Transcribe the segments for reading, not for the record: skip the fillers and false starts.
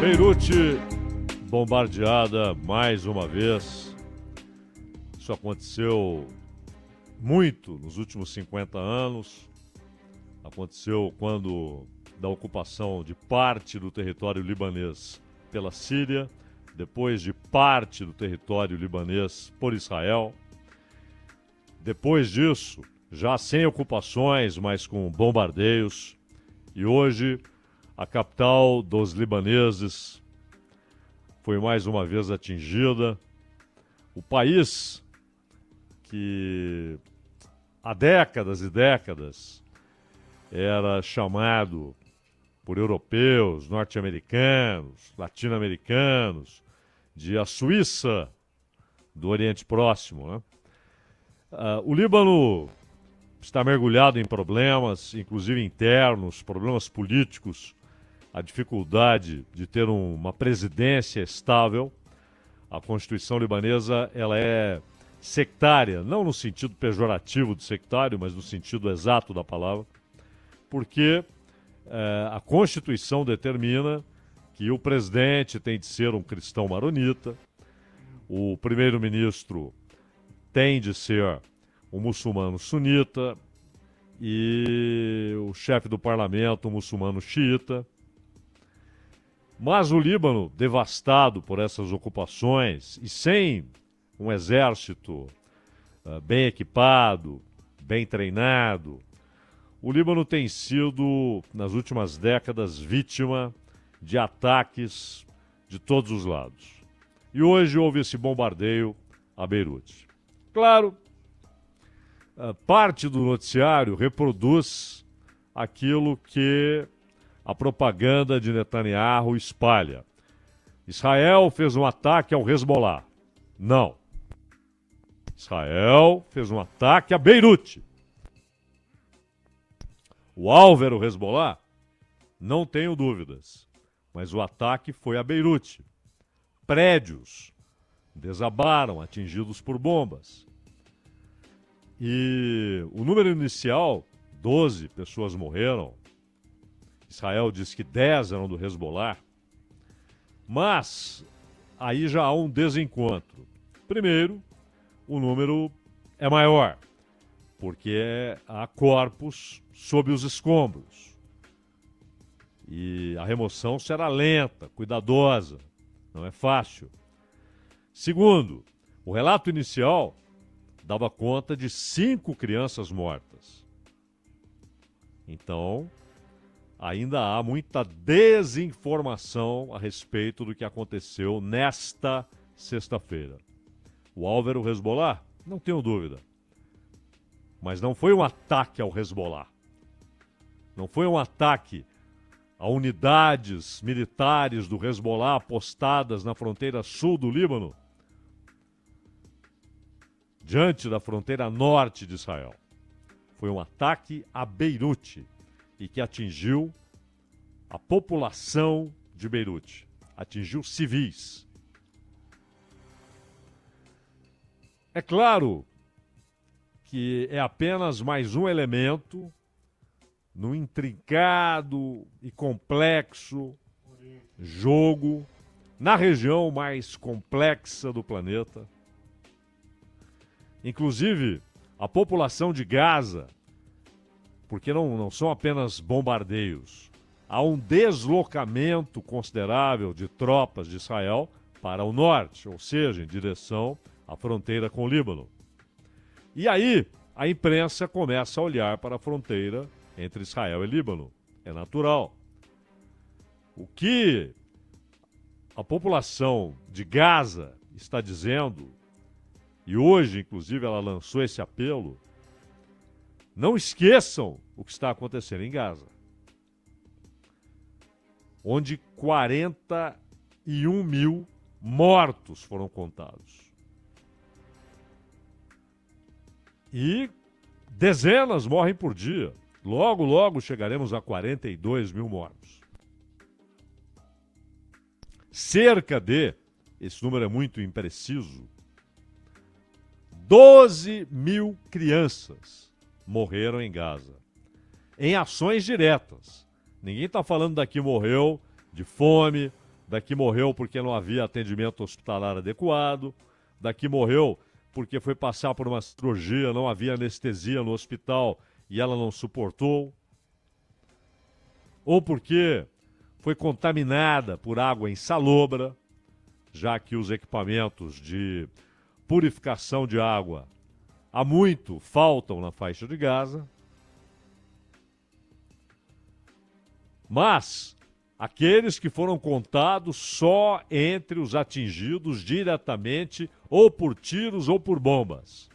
Beirute bombardeada mais uma vez. Isso aconteceu muito nos últimos 50 anos. Aconteceu quando da ocupação de parte do território libanês pela Síria, depois de parte do território libanês por Israel. Depois disso, já sem ocupações, mas com bombardeios. E hoje, a capital dos libaneses foi mais uma vez atingida. O país que há décadas e décadas era chamado por europeus, norte-americanos, latino-americanos, de a Suíça do Oriente Próximo, né? O Líbano está mergulhado em problemas, inclusive internos, problemas políticos, a dificuldade de ter uma presidência estável. A Constituição libanesa ela é sectária, não no sentido pejorativo de sectário, mas no sentido exato da palavra, porque a Constituição determina que o presidente tem de ser um cristão maronita, o primeiro-ministro tem de ser um muçulmano sunita e o chefe do parlamento um muçulmano xiita. Mas o Líbano, devastado por essas ocupações e sem um exército bem equipado, bem treinado, o Líbano tem sido, nas últimas décadas, vítima de ataques de todos os lados. E hoje houve esse bombardeio a Beirute. Claro, parte do noticiário reproduz aquilo que a propaganda de Netanyahu espalha. Israel fez um ataque ao Hezbollah. Não. Israel fez um ataque a Beirute. O alvo era o Hezbollah? Não tenho dúvidas. Mas o ataque foi a Beirute. Prédios desabaram, atingidos por bombas. E o número inicial, 12 pessoas morreram. Israel diz que 10 eram do Hezbollah. Mas aí já há um desencontro. Primeiro, o número é maior, porque há corpos sob os escombros. E a remoção será lenta, cuidadosa, não é fácil. Segundo, o relato inicial dava conta de 5 crianças mortas. Então, ainda há muita desinformação a respeito do que aconteceu nesta sexta-feira. O alvo era o Hezbollah? Não tenho dúvida. Mas não foi um ataque ao Hezbollah. Não foi um ataque a unidades militares do Hezbollah postadas na fronteira sul do Líbano, diante da fronteira norte de Israel. Foi um ataque a Beirute e que atingiu a população de Beirute, atingiu civis. É claro que é apenas mais um elemento no intrincado e complexo jogo na região mais complexa do planeta. Inclusive, a população de Gaza, porque não são apenas bombardeios, há um deslocamento considerável de tropas de Israel para o norte, ou seja, em direção à fronteira com o Líbano. E aí, a imprensa começa a olhar para a fronteira entre Israel e Líbano. É natural. O que a população de Gaza está dizendo, e hoje, inclusive, ela lançou esse apelo, não esqueçam o que está acontecendo em Gaza, onde 41 mil mortos foram contados. E dezenas morrem por dia. Logo, logo chegaremos a 42 mil mortos. Cerca de, esse número é muito impreciso, 12 mil crianças morreram em Gaza, em ações diretas. Ninguém está falando daqui morreu de fome, daqui morreu porque não havia atendimento hospitalar adequado, daqui morreu porque foi passar por uma cirurgia, não havia anestesia no hospital e ela não suportou, ou porque foi contaminada por água insalobra, já que os equipamentos de purificação de água há muito faltam na faixa de Gaza. Mas aqueles que foram contados só entre os atingidos diretamente ou por tiros ou por bombas.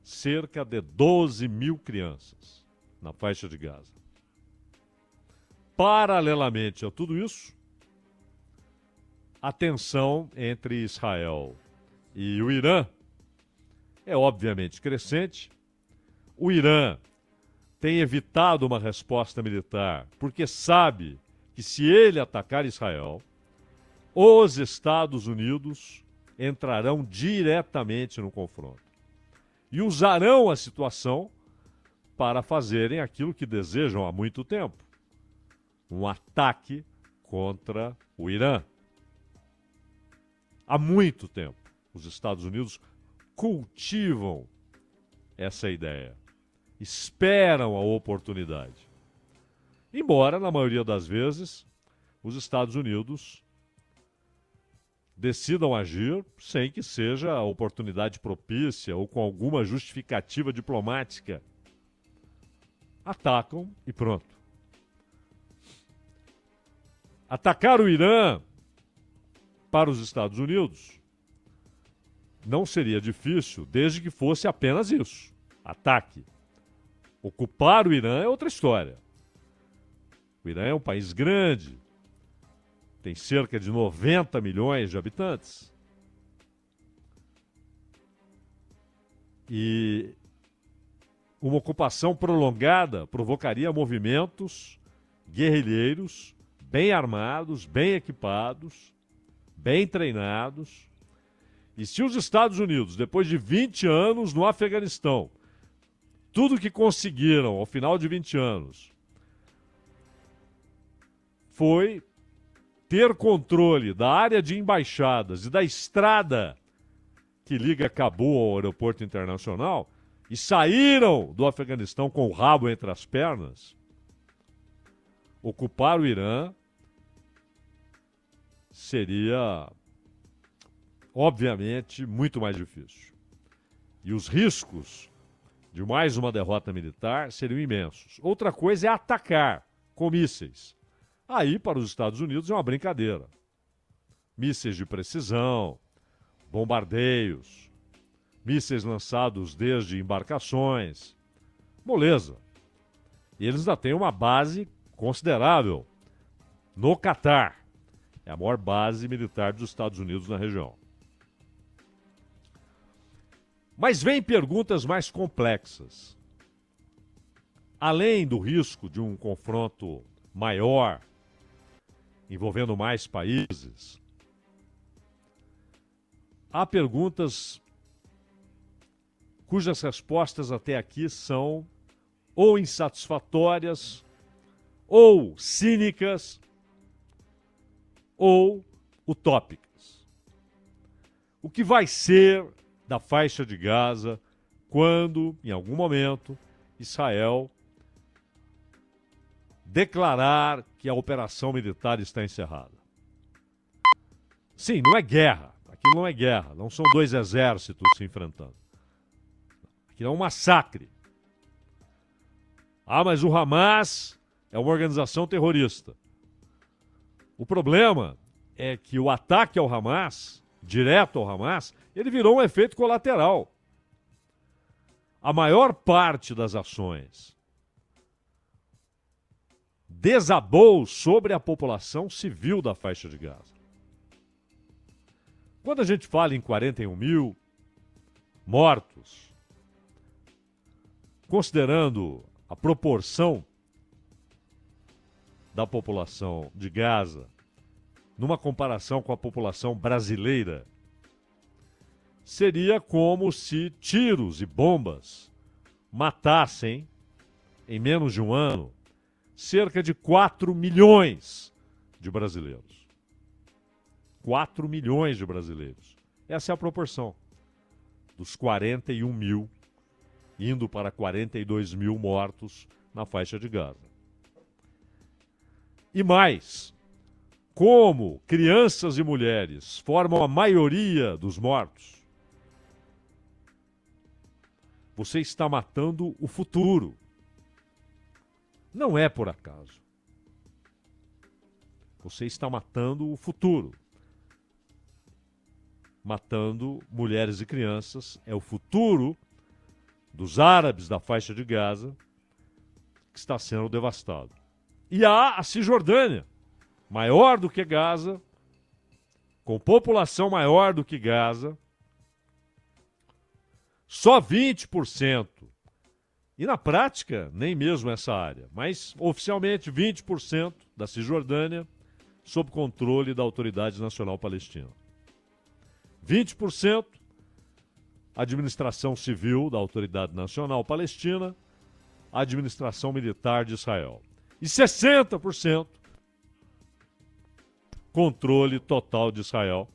Cerca de 12 mil crianças na faixa de Gaza. Paralelamente a tudo isso, a tensão entre Israel e o Irã é obviamente crescente. O Irã tem evitado uma resposta militar porque sabe que se ele atacar Israel, os Estados Unidos entrarão diretamente no confronto e usarão a situação para fazerem aquilo que desejam há muito tempo: um ataque contra o Irã. Há muito tempo, os Estados Unidos cultivam essa ideia, esperam a oportunidade. Embora, na maioria das vezes, os Estados Unidos decidam agir sem que seja a oportunidade propícia ou com alguma justificativa diplomática. Atacam e pronto. Atacar o Irã para os Estados Unidos não seria difícil, desde que fosse apenas isso: ataque. Ocupar o Irã é outra história. O Irã é um país grande, tem cerca de 90 milhões de habitantes. E uma ocupação prolongada provocaria movimentos guerrilheiros bem armados, bem equipados, bem treinados. E se os Estados Unidos, depois de 20 anos no Afeganistão, tudo que conseguiram ao final de 20 anos foi ter controle da área de embaixadas e da estrada que liga Cabul ao aeroporto internacional e saíram do Afeganistão com o rabo entre as pernas, ocupar o Irã seria, obviamente, muito mais difícil. E os riscos de mais uma derrota militar seriam imensos. Outra coisa é atacar com mísseis. Aí, para os Estados Unidos, é uma brincadeira. Mísseis de precisão, bombardeios, mísseis lançados desde embarcações. Moleza. E eles ainda têm uma base considerável no Catar. É a maior base militar dos Estados Unidos na região. Mas vem perguntas mais complexas. Além do risco de um confronto maior, envolvendo mais países, há perguntas cujas respostas até aqui são ou insatisfatórias, ou cínicas, ou utópicas. O que vai ser da faixa de Gaza quando, em algum momento, Israel declarar que a operação militar está encerrada? Sim, não é guerra. Aquilo não é guerra. Não são dois exércitos se enfrentando. Aquilo é um massacre. Ah, mas o Hamas é uma organização terrorista. O problema é que o ataque ao Hamas, direto ao Hamas, ele virou um efeito colateral. A maior parte das ações desabou sobre a população civil da faixa de Gaza. Quando a gente fala em 41 mil mortos, considerando a proporção da população de Gaza, numa comparação com a população brasileira, seria como se tiros e bombas matassem, em menos de um ano, cerca de 4 milhões de brasileiros. 4 milhões de brasileiros. Essa é a proporção. Dos 41 mil, indo para 42 mil mortos na faixa de Gaza. E mais, como crianças e mulheres formam a maioria dos mortos, você está matando o futuro. Não é por acaso. Você está matando o futuro. Matando mulheres e crianças. É o futuro dos árabes da faixa de Gaza que está sendo devastado. E há a Cisjordânia, maior do que Gaza, com população maior do que Gaza, só 20%. E na prática, nem mesmo essa área, mas oficialmente 20% da Cisjordânia sob controle da Autoridade Nacional Palestina. 20% administração civil da Autoridade Nacional Palestina, administração militar de Israel. E 60% controle total de Israel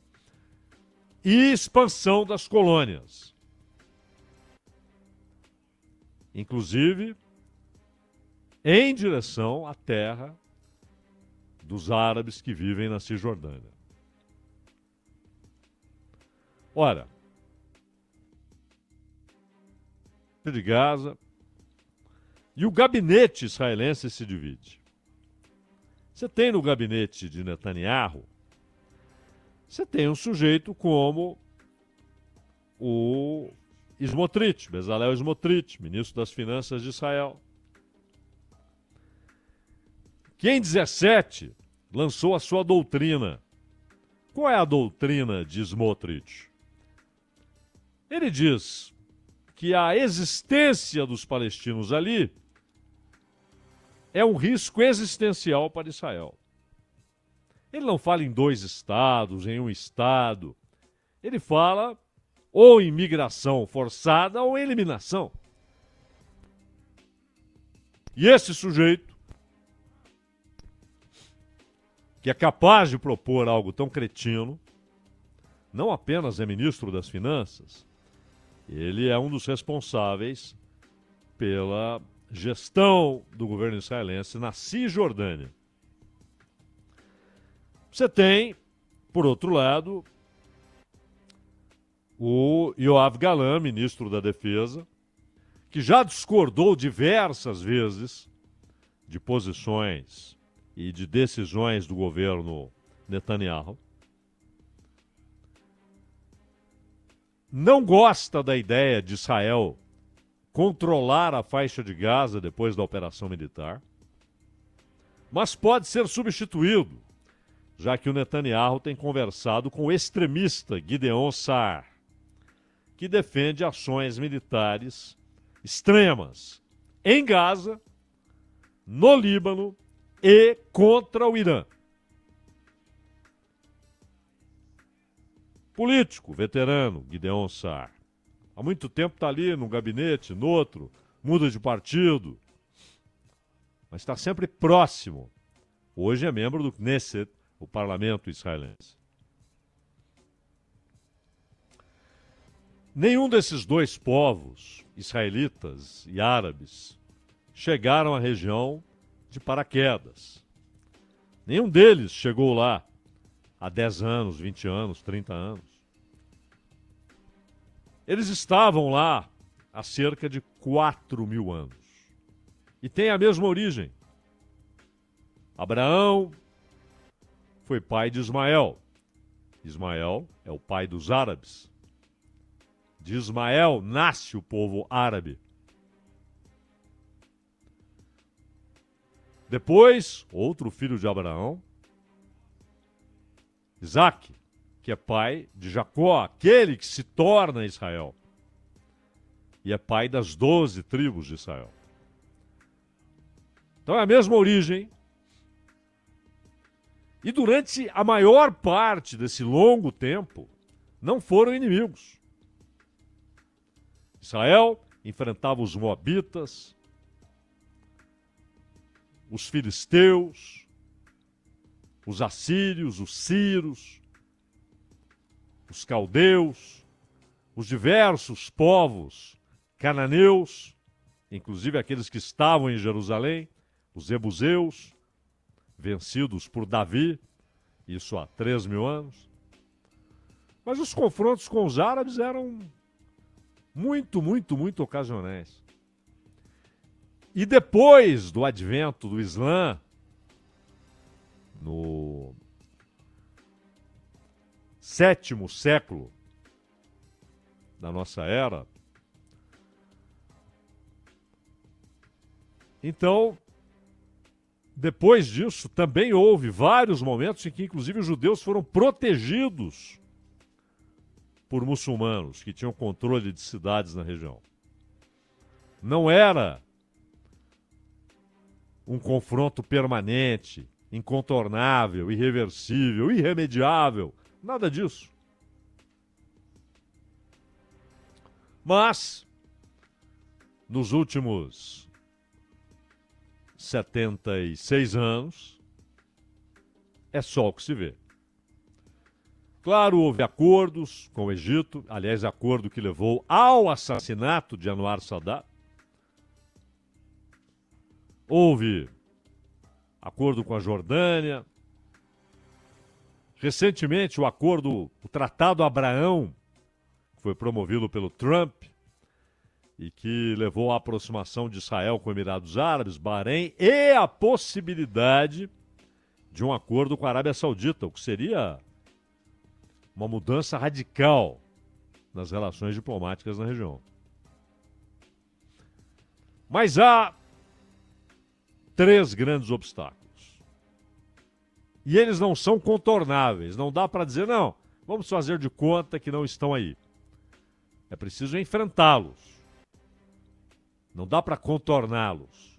e expansão das colônias. Inclusive em direção à terra dos árabes que vivem na Cisjordânia. Ora, de Gaza, e o gabinete israelense se divide. Você tem no gabinete de Netanyahu, você tem um sujeito como o Smotrich, Bezalel Smotrich, ministro das Finanças de Israel, que em 17 lançou a sua doutrina. Qual é a doutrina de Smotrich? Ele diz que a existência dos palestinos ali é um risco existencial para Israel. Ele não fala em 2 estados, em um estado. Ele fala ou em migração forçada ou em eliminação. E esse sujeito, que é capaz de propor algo tão cretino, não apenas é ministro das Finanças, ele é um dos responsáveis pela gestão do governo israelense na Cisjordânia. Você tem, por outro lado, o Yoav Gallant, ministro da Defesa, que já discordou diversas vezes de posições e de decisões do governo Netanyahu. Não gosta da ideia de Israel controlar a faixa de Gaza depois da operação militar, mas pode ser substituído, já que o Netanyahu tem conversado com o extremista Gideon Saar, que defende ações militares extremas em Gaza, no Líbano e contra o Irã. Político, veterano, Gideon Saar. Há muito tempo está ali num gabinete, no outro, muda de partido, mas está sempre próximo. Hoje é membro do Knesset, o parlamento israelense. Nenhum desses 2 povos, israelitas e árabes, chegaram à região de paraquedas. Nenhum deles chegou lá há 10 anos, 20 anos, 30 anos. Eles estavam lá há cerca de 4.000 anos. E têm a mesma origem. Abraão foi pai de Ismael. Ismael é o pai dos árabes. De Ismael nasce o povo árabe. Depois, outro filho de Abraão, Isaac, que é pai de Jacó, aquele que se torna Israel. E é pai das 12 tribos de Israel. Então é a mesma origem. E durante a maior parte desse longo tempo, não foram inimigos. Israel enfrentava os moabitas, os filisteus, os assírios, os sírios, os caldeus, os diversos povos cananeus, inclusive aqueles que estavam em Jerusalém, os jebuseus, vencidos por Davi, isso há 3.000 anos. Mas os confrontos com os árabes eram muito, muito, muito ocasionais. E depois do advento do Islã, no 7º século da nossa era, então, depois disso, também houve vários momentos em que, inclusive, os judeus foram protegidos por muçulmanos que tinham controle de cidades na região. Não era um confronto permanente, incontornável, irreversível, irremediável, nada disso. Mas, nos últimos 76 anos, é só o que se vê. Claro, houve acordos com o Egito, aliás, acordo que levou ao assassinato de Anwar Sadat. Houve acordo com a Jordânia. Recentemente, o Tratado Abraão, que foi promovido pelo Trump e que levou à aproximação de Israel com Emirados Árabes, Bahrein e a possibilidade de um acordo com a Arábia Saudita, o que seria uma mudança radical nas relações diplomáticas na região. Mas há 3 grandes obstáculos. E eles não são contornáveis. Não dá para dizer, não, vamos fazer de conta que não estão aí. É preciso enfrentá-los. Não dá para contorná-los.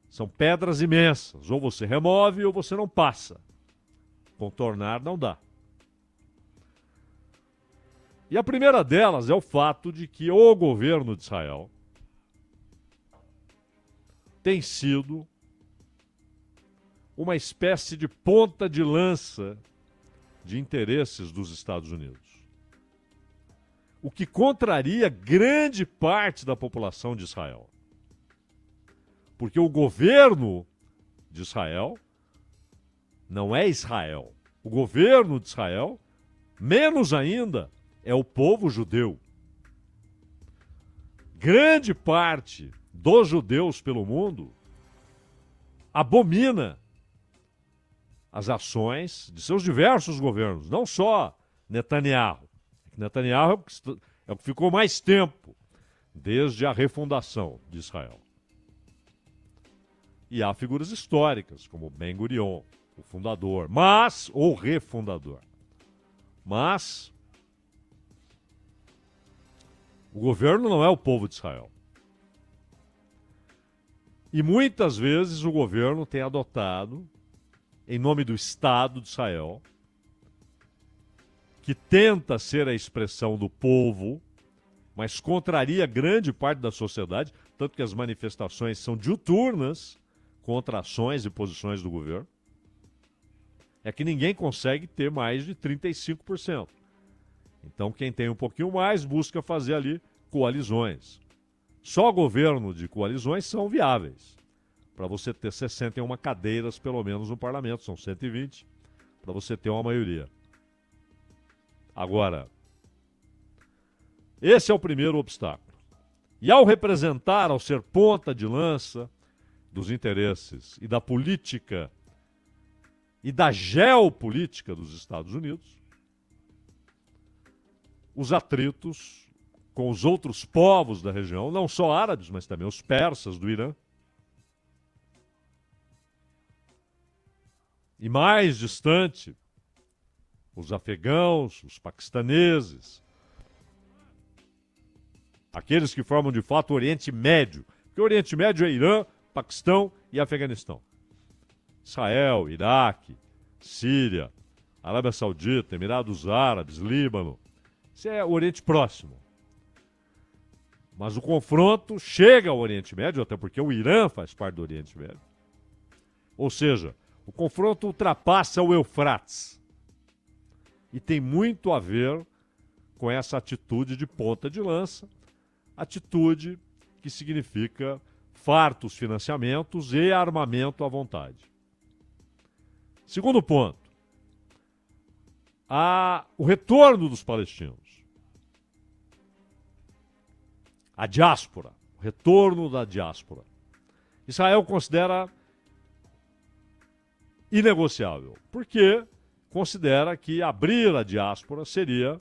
São pedras imensas. Ou você remove ou você não passa. Contornar não dá. E a primeira delas é o fato de que o governo de Israel tem sido uma espécie de ponta de lança de interesses dos Estados Unidos. O que contraria grande parte da população de Israel. Porque o governo de Israel não é Israel. O governo de Israel, menos ainda, é o povo judeu. Grande parte dos judeus pelo mundo abomina as ações de seus diversos governos, não só Netanyahu. Netanyahu é o que ficou mais tempo desde a refundação de Israel. E há figuras históricas, como Ben Gurion, o fundador, ou refundador. Mas o governo não é o povo de Israel. E muitas vezes o governo tem adotado, em nome do Estado de Israel, que tenta ser a expressão do povo, mas contraria grande parte da sociedade, tanto que as manifestações são diuturnas contra ações e posições do governo, é que ninguém consegue ter mais de 35%. Então quem tem um pouquinho mais busca fazer ali coalizões. Só governo de coalizões são viáveis. Para você ter 61 cadeiras, pelo menos, no parlamento, são 120, para você ter uma maioria. Agora, esse é o primeiro obstáculo. E ao representar, ao ser ponta de lança dos interesses e da política e da geopolítica dos Estados Unidos, os atritos com os outros povos da região, não só árabes, mas também os persas do Irã, e mais distante, os afegãos, os paquistaneses, aqueles que formam de fato o Oriente Médio, porque o Oriente Médio é Irã, Paquistão e Afeganistão. Israel, Iraque, Síria, Arábia Saudita, Emirados Árabes, Líbano. Isso é o Oriente Próximo. Mas o confronto chega ao Oriente Médio, até porque o Irã faz parte do Oriente Médio. Ou seja, o confronto ultrapassa o Eufrates. e tem muito a ver com essa atitude de ponta de lança, atitude que significa fartos financiamentos e armamento à vontade. Segundo ponto, o retorno dos palestinos. A diáspora, o retorno da diáspora. Israel considera inegociável, porque considera que abrir a diáspora seria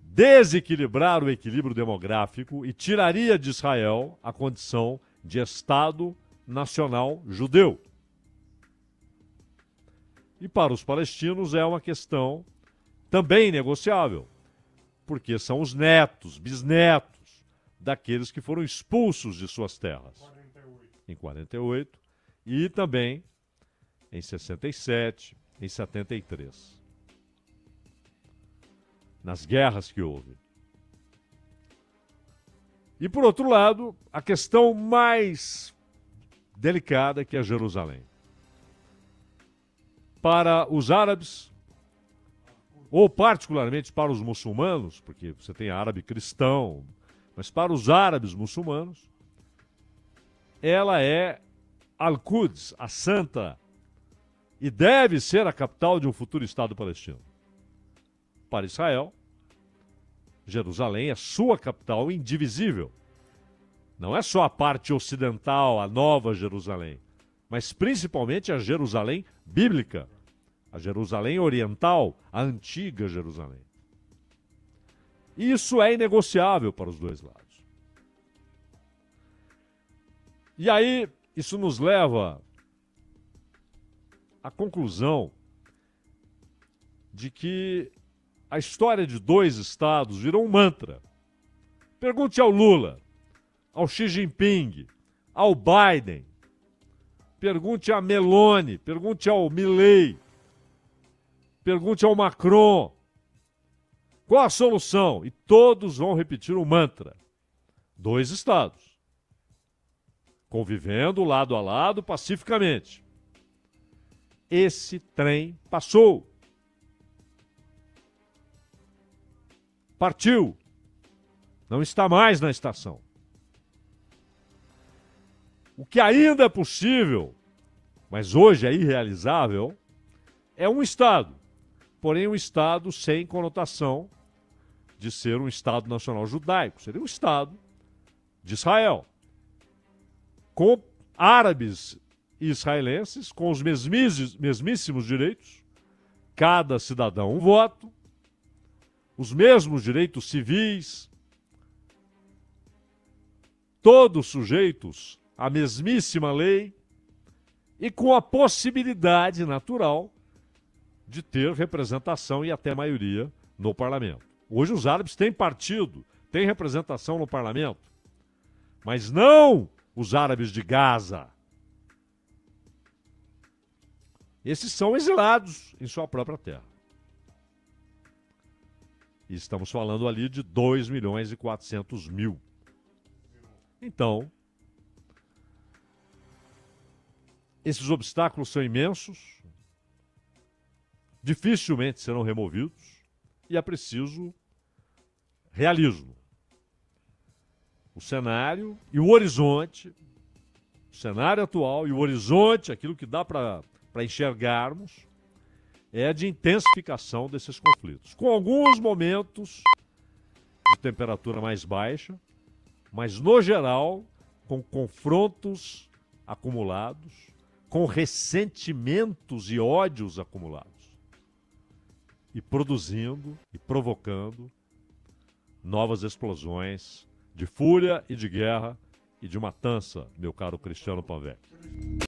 desequilibrar o equilíbrio demográfico e tiraria de Israel a condição de Estado nacional judeu. E para os palestinos é uma questão também negociável, porque são os netos, bisnetos daqueles que foram expulsos de suas terras. Em 48 e também em 67, em 73. Nas guerras que houve. E, por outro lado, a questão mais delicada, que é Jerusalém. Para os árabes, ou particularmente para os muçulmanos, porque você tem árabe cristão, mas para os árabes muçulmanos, ela é Al-Quds, a santa, e deve ser a capital de um futuro Estado palestino. Para Israel, Jerusalém é sua capital indivisível. Não é só a parte ocidental, a nova Jerusalém, mas principalmente a Jerusalém bíblica, a Jerusalém oriental, a antiga Jerusalém. Isso é inegociável para os dois lados. E aí, isso nos leva à conclusão de que a história de dois estados virou um mantra. Pergunte ao Lula, ao Xi Jinping, ao Biden, pergunte a Meloni, pergunte ao Milei, pergunte ao Macron. Qual a solução? E todos vão repetir o mantra. Dois estados. Convivendo lado a lado pacificamente. Esse trem passou. Partiu. Não está mais na estação. O que ainda é possível, mas hoje é irrealizável, é um Estado. Porém, um Estado sem conotação de ser um Estado nacional judaico. Seria um Estado de Israel, com árabes e israelenses, com os mesmíssimos direitos, cada cidadão um voto, os mesmos direitos civis, todos sujeitos à mesmíssima lei e com a possibilidade natural de ter representação e até maioria no parlamento. Hoje os árabes têm partido, têm representação no parlamento, mas não os árabes de Gaza. Esses são exilados em sua própria terra. E estamos falando ali de 2.400.000. Então, esses obstáculos são imensos, dificilmente serão removidos e é preciso realismo. O cenário e o horizonte, o cenário atual e o horizonte, aquilo que dá para enxergarmos, é de intensificação desses conflitos, com alguns momentos de temperatura mais baixa, mas no geral com confrontos acumulados, com ressentimentos e ódios acumulados, e produzindo e provocando novas explosões de fúria e de guerra e de matança, meu caro Cristiano Panvec.